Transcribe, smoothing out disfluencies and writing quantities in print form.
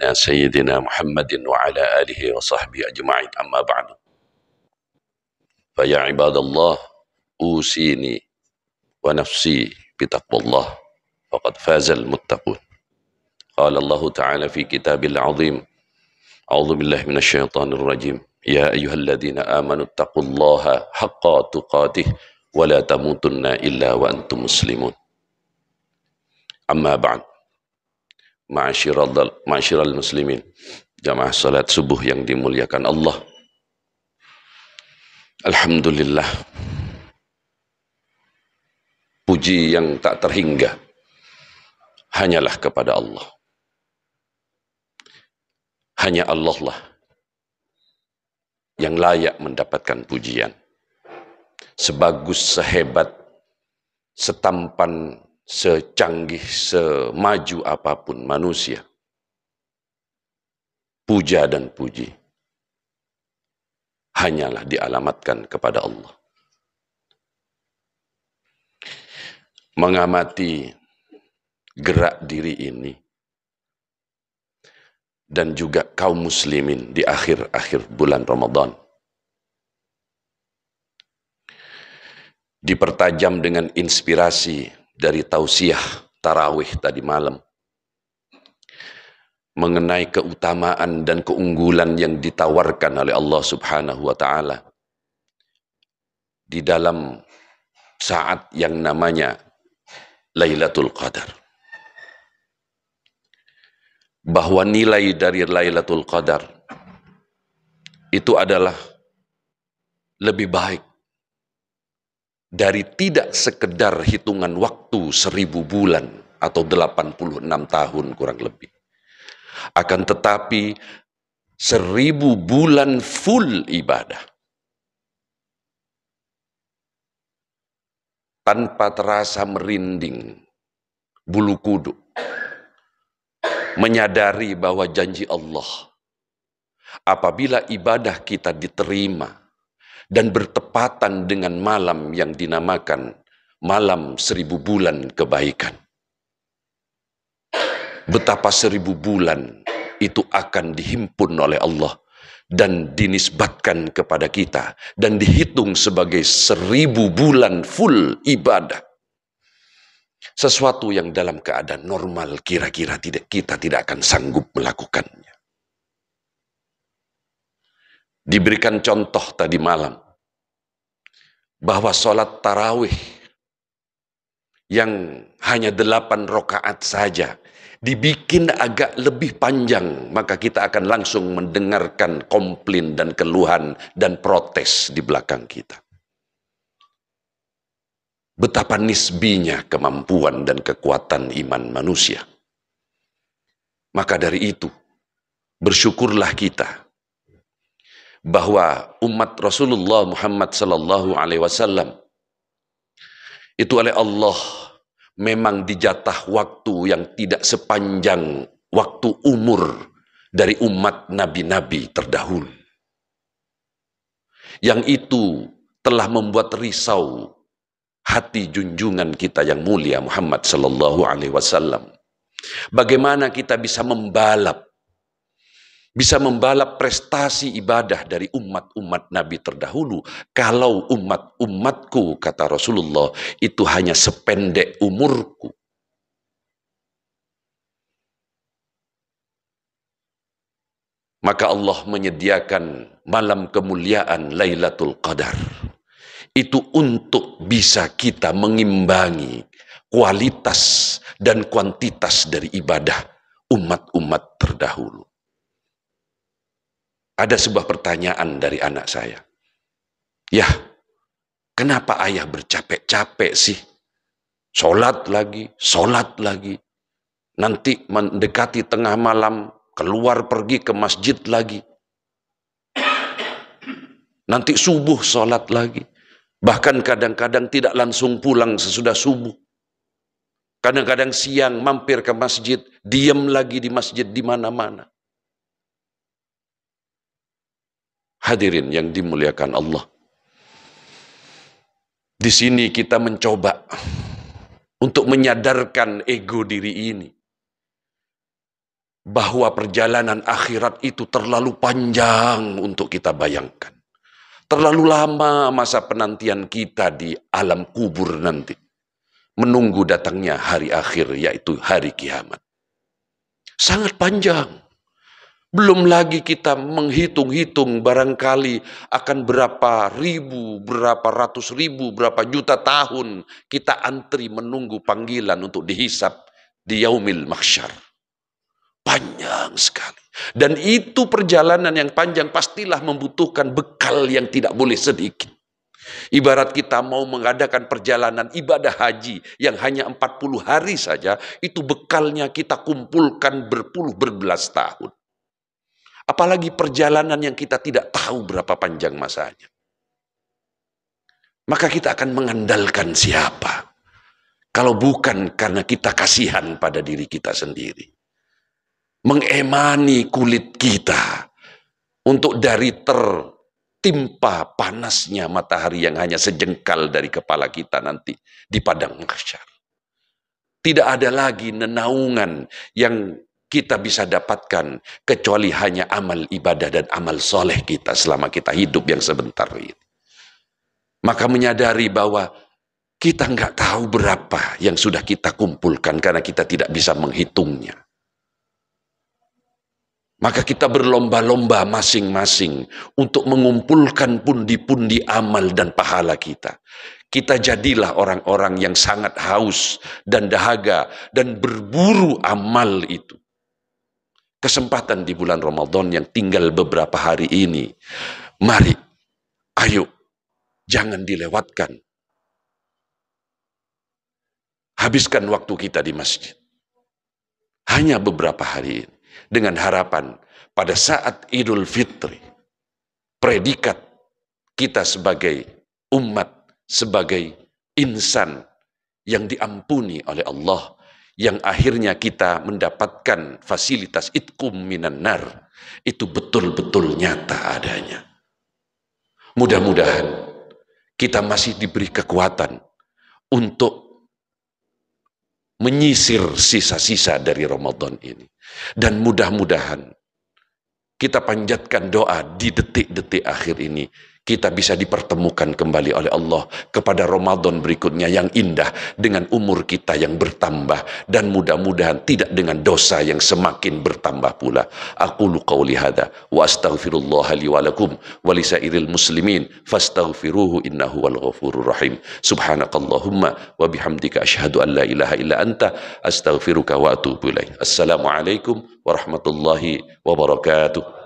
سيدنا محمد وعلى آله وصحبه أجمعين أما بعد فيا عباد الله أوصيني ونفسي بتقوى الله فقد فاز المتقون قال الله تعالى في كتابه العظيم أعوذ بالله من الشيطان الرجيم يا أيها الذين آمنوا اتقوا الله حق تقاته ولا تموتن إلا وأنتم مسلمون أما بعد Ma'asyiral muslimin, jamaah salat subuh yang dimuliakan Allah. Alhamdulillah, puji yang tak terhingga hanyalah kepada Allah. Hanya Allah lah yang layak mendapatkan pujian. Sebagus, sehebat, setampan, secanggih, semaju apapun manusia, puja dan puji hanyalah dialamatkan kepada Allah. Mengamati gerak diri ini dan juga kaum muslimin di akhir-akhir bulan Ramadan, dipertajam dengan inspirasi dari tausiah tarawih tadi malam mengenai keutamaan dan keunggulan yang ditawarkan oleh Allah Subhanahu wa Ta'ala di dalam saat yang namanya Lailatul Qadar. Bahwa nilai dari Lailatul Qadar itu adalah lebih baik dari tidak sekedar hitungan waktu 1000 bulan atau 86 tahun kurang lebih. Akan tetapi 1000 bulan full ibadah. Tanpa terasa merinding bulu kuduk. Menyadari bahwa janji Allah, apabila ibadah kita diterima dan bertepatan dengan malam yang dinamakan malam 1000 bulan kebaikan. Betapa 1000 bulan itu akan dihimpun oleh Allah dan dinisbatkan kepada kita dan dihitung sebagai 1000 bulan full ibadah. Sesuatu yang dalam keadaan normal kira-kira kita tidak akan sanggup melakukannya. Diberikan contoh tadi malam bahwa sholat tarawih yang hanya 8 rakaat saja dibikin agak lebih panjang, maka kita akan langsung mendengarkan komplain dan keluhan dan protes di belakang kita. Betapa nisbinya kemampuan dan kekuatan iman manusia. Maka dari itu, bersyukurlah kita bahwa umat Rasulullah Muhammad sallallahu alaihi wasallam itu oleh Allah memang dijatah waktu yang tidak sepanjang waktu umur dari umat nabi-nabi terdahulu. Yang itu telah membuat risau hati junjungan kita yang mulia Muhammad sallallahu alaihi wasallam. Bagaimana kita bisa membalap prestasi ibadah dari umat-umat Nabi terdahulu kalau umat-umatku, kata Rasulullah, itu hanya sependek umurku. Maka Allah menyediakan malam kemuliaan Lailatul Qadar itu untuk bisa kita mengimbangi kualitas dan kuantitas dari ibadah umat-umat terdahulu. Ada sebuah pertanyaan dari anak saya. Ya, kenapa ayah bercapek-capek sih? Sholat lagi. Nanti mendekati tengah malam, keluar pergi ke masjid lagi. Nanti subuh sholat lagi. Bahkan kadang-kadang tidak langsung pulang sesudah subuh. Kadang-kadang siang mampir ke masjid, diam lagi di masjid di mana-mana. Hadirin yang dimuliakan Allah. Di sini kita mencoba untuk menyadarkan ego diri ini bahwa perjalanan akhirat itu terlalu panjang untuk kita bayangkan. Terlalu lama masa penantian kita di alam kubur nanti, menunggu datangnya hari akhir, yaitu hari kiamat. Sangat panjang. Belum lagi kita menghitung-hitung barangkali akan berapa ribu, berapa ratus ribu, berapa juta tahun kita antri menunggu panggilan untuk dihisap di yaumil mahsyar. Panjang sekali. Dan itu perjalanan yang panjang pastilah membutuhkan bekal yang tidak boleh sedikit. Ibarat kita mau mengadakan perjalanan ibadah haji yang hanya 40 hari saja, itu bekalnya kita kumpulkan berbelas tahun. Apalagi perjalanan yang kita tidak tahu berapa panjang masanya. Maka kita akan mengandalkan siapa? Kalau bukan karena kita kasihan pada diri kita sendiri. Mengemani kulit kita untuk dari tertimpa panasnya matahari yang hanya sejengkal dari kepala kita nanti di padang mahsyar. Tidak ada lagi nenaungan yang kita bisa dapatkan kecuali hanya amal ibadah dan amal soleh kita selama kita hidup yang sebentar ini. Maka menyadari bahwa kita nggak tahu berapa yang sudah kita kumpulkan karena kita tidak bisa menghitungnya. Maka kita berlomba-lomba masing-masing untuk mengumpulkan pundi-pundi amal dan pahala kita. Kita jadilah orang-orang yang sangat haus dan dahaga dan berburu amal itu. Kesempatan di bulan Ramadan yang tinggal beberapa hari ini, mari, ayo, jangan dilewatkan. Habiskan waktu kita di masjid. Hanya beberapa hari ini. Dengan harapan pada saat Idul Fitri, predikat kita sebagai umat, sebagai insan yang diampuni oleh Allah, yang akhirnya kita mendapatkan fasilitas itqum minan nar, itu betul-betul nyata adanya. Mudah-mudahan kita masih diberi kekuatan untuk menyisir sisa-sisa dari Ramadan ini. Dan mudah-mudahan kita panjatkan doa di detik-detik akhir ini, kita bisa dipertemukan kembali oleh Allah kepada Ramadan berikutnya yang indah dengan umur kita yang bertambah dan mudah-mudahan tidak dengan dosa yang semakin bertambah pula. Aqulu qawli hadza wa astaghfirullah li wa lakum wa lisairil muslimin fastaghfiruhu innahu wal ghafurur rahim. Subhanakallahumma wa bihamdika asyhadu an la ilaha illa anta astaghfiruka wa atubu ilaik. Assalamualaikum warahmatullahi wabarakatuh.